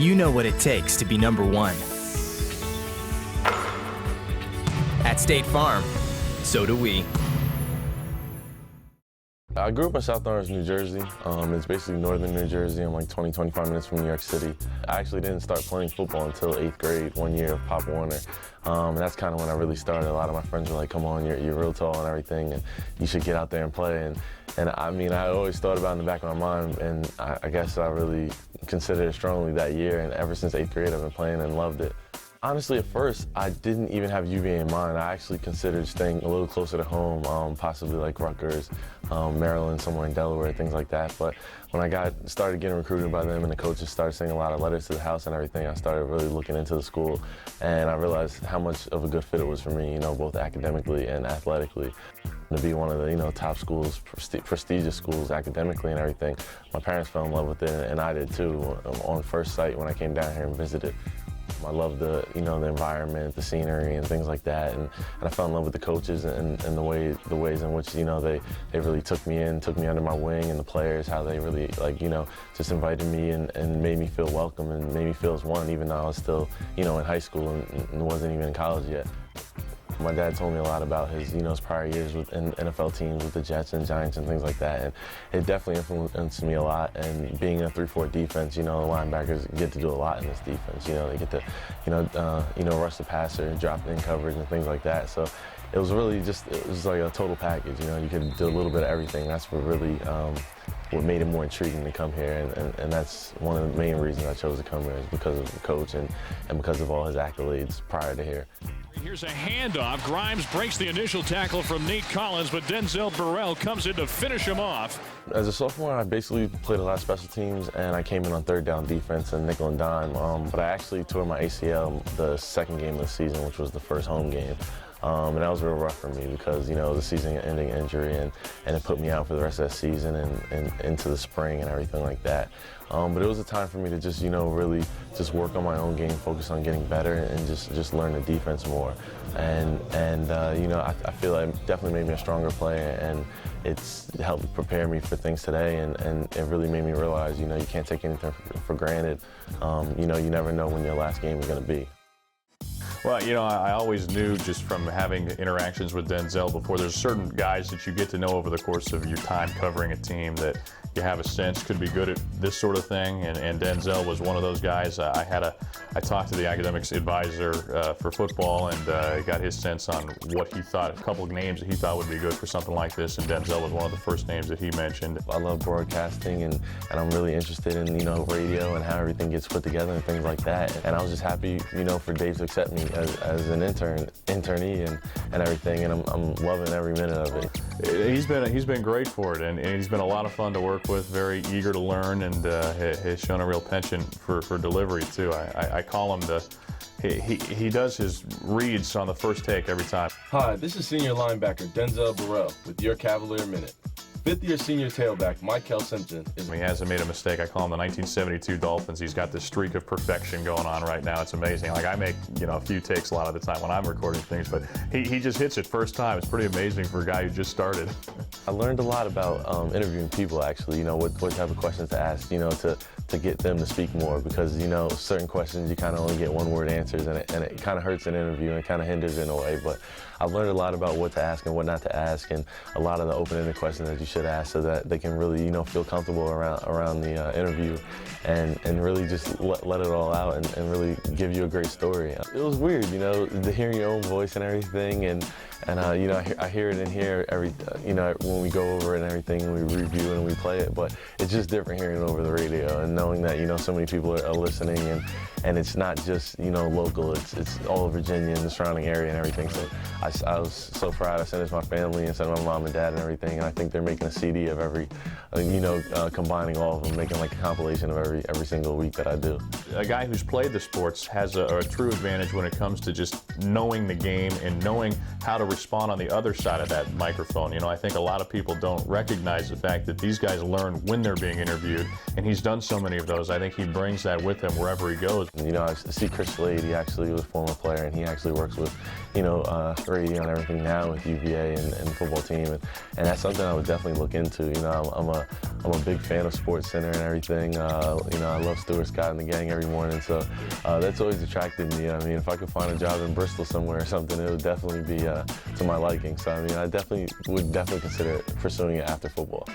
You know what it takes to be number one. At State Farm, so do we. I grew up in South Orange, New Jersey. It's basically northern New Jersey. I'm like 20-25 minutes from New York City. I actually didn't start playing football until 8th grade, 1 year of Pop Warner. And that's kind of when I really started. A lot of my friends were like, come on, you're real tall and everything, and you should get out there and play. And I mean, I always thought about it in the back of my mind, and I guess I really considered it strongly that year. And ever since 8th grade, I've been playing and loved it. Honestly, at first, I didn't even have UVA in mind. I actually considered staying a little closer to home, possibly like Rutgers, Maryland, somewhere in Delaware, things like that. But when I started getting recruited by them and the coaches started sending a lot of letters to the house and everything, I started really looking into the school, and I realized how much of a good fit it was for me, both academically and athletically. To be one of the, top schools, prestigious schools academically and everything. My parents fell in love with it, and I did too, on first sight when I came down here and visited. I love the environment, the scenery, and things like that, and I fell in love with the coaches and the ways in which they really took me under my wing, and the players, how they really just invited me and made me feel welcome and made me feel as one, even though I was still in high school and wasn't even in college yet. My dad told me a lot about his prior years with NFL teams with the Jets and Giants and things like that, and it definitely influenced me a lot. And being in a 3-4 defense, the linebackers get to do a lot in this defense. They get to rush the passer, drop in coverage and things like that. So it was really it was like a total package. You could do a little bit of everything. That's what really what made it more intriguing to come here, and that's one of the main reasons I chose to come here, is because of the coach and because of all his accolades prior to here. Here's a handoff. Grimes breaks the initial tackle from Nate Collins, but Denzel Burrell comes in to finish him off. As a sophomore, I basically played a lot of special teams, and I came in on third down defense and nickel and dime. But I actually tore my ACL the second game of the season, which was the first home game. And that was real rough for me because, it was a season-ending injury, and it put me out for the rest of that season and into the spring and everything like that. But it was a time for me to just, really just work on my own game, focus on getting better, and just learn the defense more. And I feel like it definitely made me a stronger player, and it's helped prepare me for things today, and it really made me realize, you can't take anything for granted. You never know when your last game is going to be. Well, I always knew just from having interactions with Denzel before, there's certain guys that you get to know over the course of your time covering a team that you have a sense could be good at this sort of thing, and Denzel was one of those guys. I talked to the academics advisor for football and got his sense on what he thought, a couple of names that he thought would be good for something like this, and Denzel was one of the first names that he mentioned. I love broadcasting, and I'm really interested in, radio and how everything gets put together and things like that. And I was just happy, for Dave to accept me as an internee and everything, and I'm loving every minute of it. He's been great for it, and he's been a lot of fun to work with, very eager to learn, and has shown a real penchant for delivery too. I call him he does his reads on the first take every time. Hi, this is senior linebacker Denzel Burrell with your Cavalier Minute. Fifth-year senior tailback Michael Simpson He hasn't made a mistake. I call him the 1972 Dolphins. He's got this streak of perfection going on right now. It's amazing. Like, I make a few takes a lot of the time when I'm recording things, but he just hits it first time. It's pretty amazing for a guy who just started. I learned a lot about interviewing people, actually. What type of questions to ask, to get them to speak more, because certain questions you kind of only get one-word answers, and it kind of hurts an interview and it kind of hinders it in a way. But I've learned a lot about what to ask and what not to ask, and a lot of the open-ended questions that you should ask, so that they can really feel comfortable around the interview, and really just let it all out and really give you a great story. It was weird, to hear your own voice and everything, and I hear it in here when we go over it and everything, and we review and we play it, but it's just different hearing it over the radio and knowing that so many people are listening, and it's not just local, it's all of Virginia and the surrounding area and everything. So I was so proud. I sent it to my family and sent it to my mom and dad and everything, and I think they're making a CD of every, combining all of them, making like a compilation of every single week that I do. A guy who's played the sports has a true advantage when it comes to just knowing the game and knowing how to respond on the other side of that microphone. You know, I think a lot of people don't recognize the fact that these guys learn when they're being interviewed, and he's done so many of those. I think he brings that with him wherever he goes. You know, I see Chris Slade, he actually was a former player, and he actually works with, you know, radio and everything now with UVA and the football team, and that's something I would definitely look into. You know, I'm a big fan of Sports Center and everything. You know, I love Stuart Scott and the gang every morning, so that's always attracted me. I mean, if I could find a job in Bristol somewhere or something, it would definitely be to my liking. So I mean, I would definitely consider pursuing it after football.